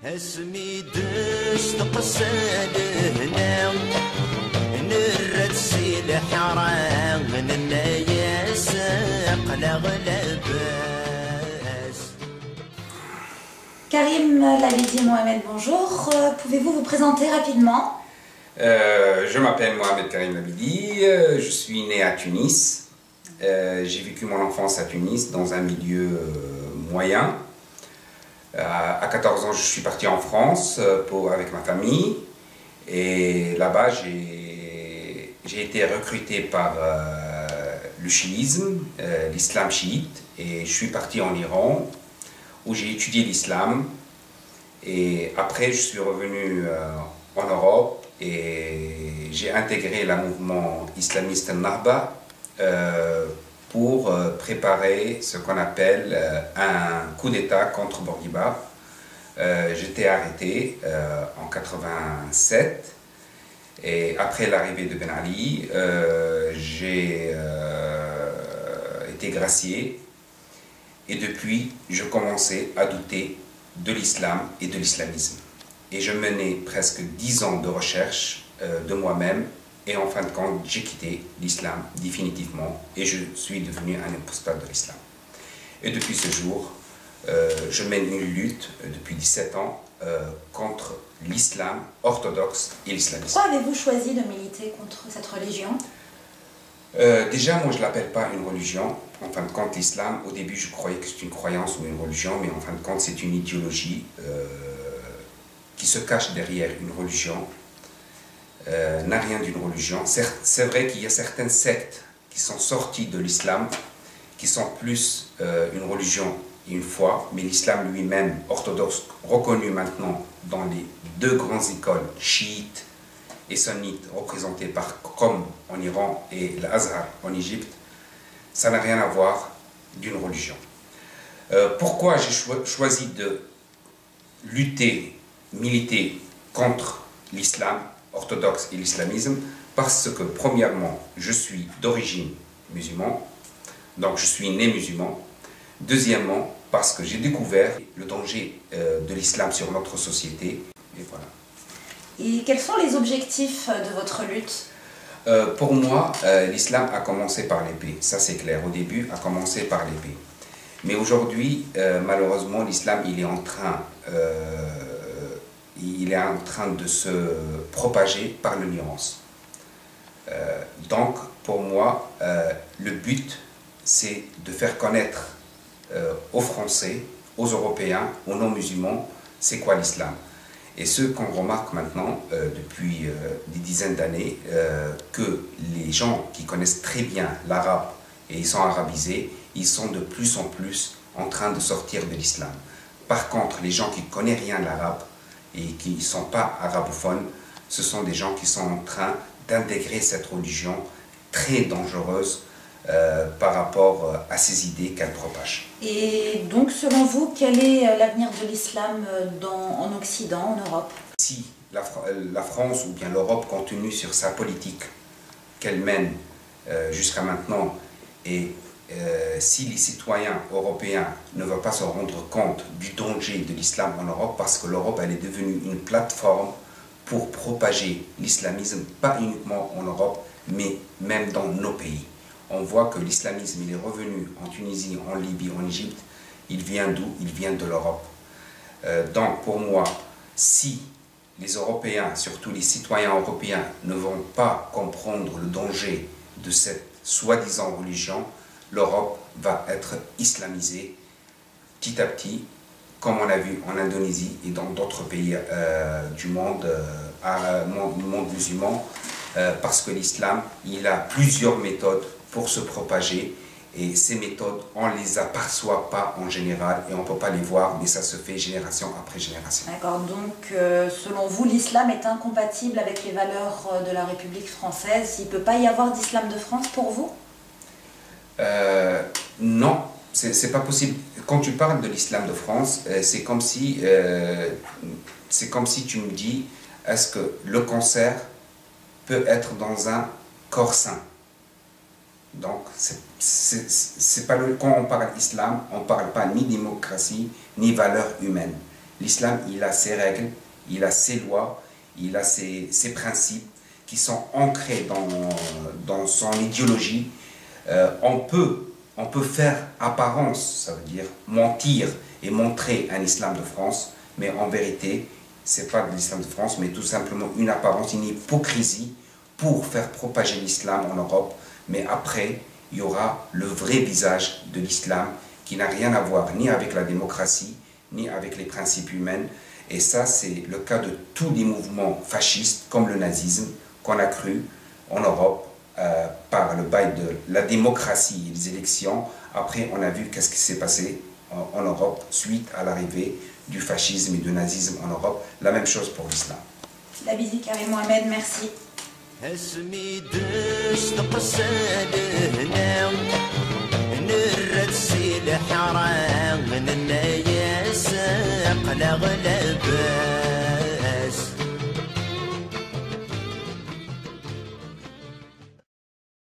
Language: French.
اسمي دست هنا نرسي الحرام من الناس قلب Karim Labidi Mohamed, bonjour. Pouvez-vous vous présenter rapidement? Je m'appelle Mohamed Karim Labidi, je suis né à Tunis. J'ai vécu mon enfance à Tunis dans un milieu moyen. À 14 ans, je suis parti en France avec ma famille. Et là-bas, j'ai été recruté par le chiisme, l'islam chiite. Et je suis parti en Iran, où j'ai étudié l'islam. Et après, je suis revenu en Europe et j'ai intégré le mouvement islamiste Nahba pour préparer ce qu'on appelle un coup d'État contre Bourguiba. J'étais arrêté en 87 et après l'arrivée de Ben Ali, j'ai été gracié. Et depuis, je commençais à douter de l'islam et de l'islamisme. Et je menais presque 10 ans de recherche de moi-même. Et en fin de compte, j'ai quitté l'islam définitivement. Et je suis devenu un apostat de l'islam. Et depuis ce jour, je mène une lutte depuis 17 ans contre l'islam orthodoxe et l'islamisme. Pourquoi avez-vous choisi de militer contre cette religion? Déjà, moi, je ne l'appelle pas une religion. En fin de compte, l'islam, au début, je croyais que c'est une croyance ou une religion, mais en fin de compte, c'est une idéologie qui se cache derrière une religion, n'a rien d'une religion. C'est vrai qu'il y a certaines sectes qui sont sorties de l'islam, qui sont plus une religion et une foi, mais l'islam lui-même, orthodoxe, reconnu maintenant dans les deux grandes écoles chiites et sunnites représentés par Qom en Iran et l'Azhar en Égypte, ça n'a rien à voir d'une religion. Pourquoi j'ai choisi de lutter, militer contre l'islam orthodoxe et l'islamisme? Parce que premièrement, je suis d'origine musulmane, donc je suis né musulman. Deuxièmement, parce que j'ai découvert le danger de l'islam sur notre société. Et voilà. Et quels sont les objectifs de votre lutte? Pour moi, l'islam a commencé par l'épée, ça c'est clair, au début a commencé par l'épée. Mais aujourd'hui, malheureusement, l'islam il est en train de se propager par l'ignorance. Donc, pour moi, le but, c'est de faire connaître aux Français, aux Européens, aux non-musulmans, c'est quoi l'islam. Et ce qu'on remarque maintenant, depuis des dizaines d'années, que les gens qui connaissent très bien l'arabe et ils sont arabisés, ils sont de plus en plus en train de sortir de l'islam. Par contre, les gens qui ne connaissent rien l'arabe et qui ne sont pas arabophones, ce sont des gens qui sont en train d'intégrer cette religion très dangereuse par rapport à ces idées qu'elle propage. Et donc, selon vous, quel est l'avenir de l'islam en Occident, en Europe? Si la France ou bien l'Europe continue sur sa politique qu'elle mène jusqu'à maintenant, et si les citoyens européens ne veulent pas se rendre compte du danger de l'islam en Europe, parce que l'Europe elle est devenue une plateforme pour propager l'islamisme, pas uniquement en Europe, mais même dans nos pays. On voit que l'islamisme il est revenu en Tunisie, en Libye, en Égypte. Il vient d'où? Il vient de l'Europe. Donc pour moi, si les Européens, surtout les citoyens européens, ne vont pas comprendre le danger de cette soi-disant religion, l'Europe va être islamisée petit à petit, comme on a vu en Indonésie et dans d'autres pays du monde, monde musulman, parce que l'islam, il a plusieurs méthodes pour se propager et ces méthodes, on ne les aperçoit pas en général et on ne peut pas les voir, mais ça se fait génération après génération. D'accord, donc selon vous, l'islam est incompatible avec les valeurs de la République française. Il ne peut pas y avoir d'islam de France pour vous? Non, c'est pas possible. Quand tu parles de l'islam de France, c'est comme si tu me dis, est-ce que le cancer peut être dans un corps sain? Donc, c'est pas quand on parle d'islam, on ne parle pas ni démocratie, ni valeurs humaines. L'islam, il a ses règles, il a ses lois, il a ses principes qui sont ancrés dans son idéologie. On peut faire apparence, ça veut dire mentir et montrer un islam de France, mais en vérité, ce n'est pas de l'islam de France, mais tout simplement une apparence, une hypocrisie pour faire propager l'islam en Europe. Mais après, il y aura le vrai visage de l'islam qui n'a rien à voir ni avec la démocratie, ni avec les principes humains. Et ça, c'est le cas de tous les mouvements fascistes, comme le nazisme, qu'on a cru en Europe par le bail de la démocratie et les élections. Après, on a vu qu'est-ce qui s'est passé en Europe suite à l'arrivée du fascisme et du nazisme en Europe. La même chose pour l'islam. Labidi Karim Mohamed, merci. اسمي دست قسالنا نرد سيل حرام من الناس قلا غلا